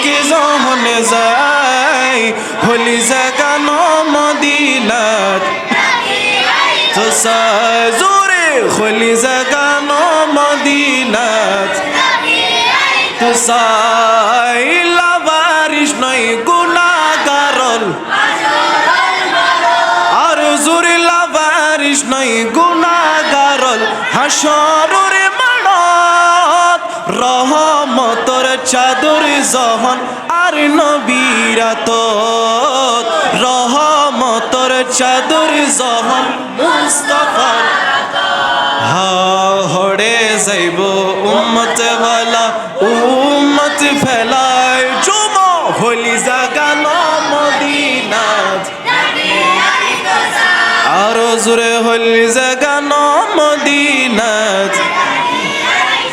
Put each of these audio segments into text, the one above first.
কি জহনে যাই হলি জাগানো মদিনাত তো সাই জোরে হলি জাগানো মদিনাত তো সাই লাবারিশ নয় গুনাহগারল আর জোরে লাবারিশ নয় গুনাহগারল হাসরের মানত রহমতর চাদর জহন আর নবীরাত রহমতর চাদর জহন মুস্তাফার হড়ে যাইব উম্মত ওয়ালা উম্মত ফেলায় জুমো হলি জাগানো মদিনাত আর জোরে হলি জাগানো মদিনাত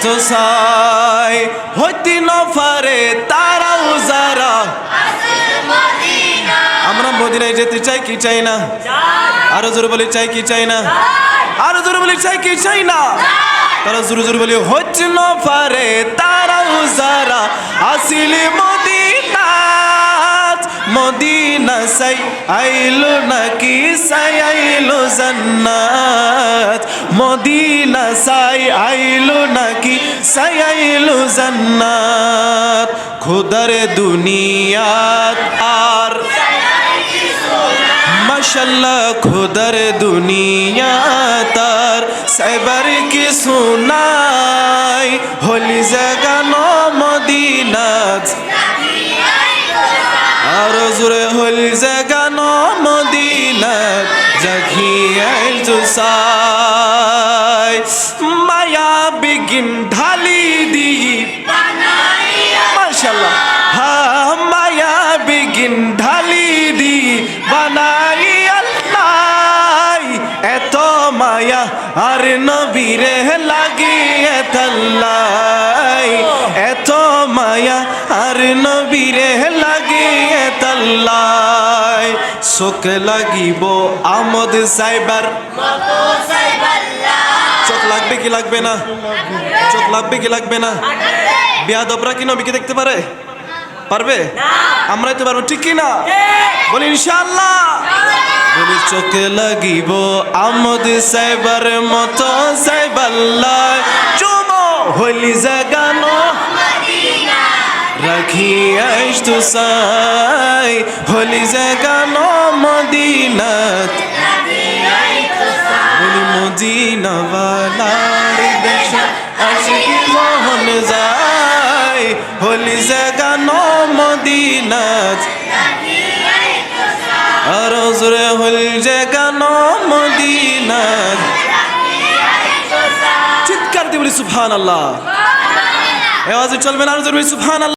তো সাই হইতে নফারে তারাও যারা আমরা মদিনায় যেতে চাই কি চাই না আরো জোরে বলি চাই কি চাই না আরো জোরে বলি চাই কি চাই না তারা জোরে জোরে বলি হচ্ছে নফারে তারাও যারা আসিলে মদিনাত মদিনা সাই আইলো নাকি সাই আইলো জান্নাত মদিনা সাই আইলো নাকি সাই আইলো জান্নাত খোদার দুনিয়াত আর মাশাল্লাহ খোদার দুনিয়া তার সাইবার কি সুনাই হলি জাগানো মদিনাত আর জোরে হলি জাগানো মদিনাত জাগিয়াল তুসাই মায়া বিগিন ঢালি দি মাশাল্লাহ হা মায়া বিগিন ঢালি দি বানাই আল্লাহ এত মায়া আর নবীরে লাগিয়ে তাল্লাই এত মায়া আর নবীরে লাগিয়ে তাল্লাই চোখ লাগিব আমদ সাইবার চোখ লাগবে কি লাগবে না চোখ লাগবে কি লাগবে না বেয়াদবরা কি নবীকে দেখতে পারে পারবে আমরাই তো পারবো ঠিক কি না বলি ইনশাআল্লাহ বলি চোখে লাগিব আমদ সাইবার মতো সাইবাল্লাহ চুমো হলি জাগানো রাখি আইস তো সাই হলি জাগানো মদিনাত বলি মদিনা ওয়ালার দেশে আশিকি মোহন যায় হলি জাগানো মদিনাত আর জোরে হলি জাগানো মদিনাত চিৎকার দিয়ে বলি সুবহানাল্লাহ এই আওয়াজে চলবে না আর জোরে সুবহানাল্লাহ।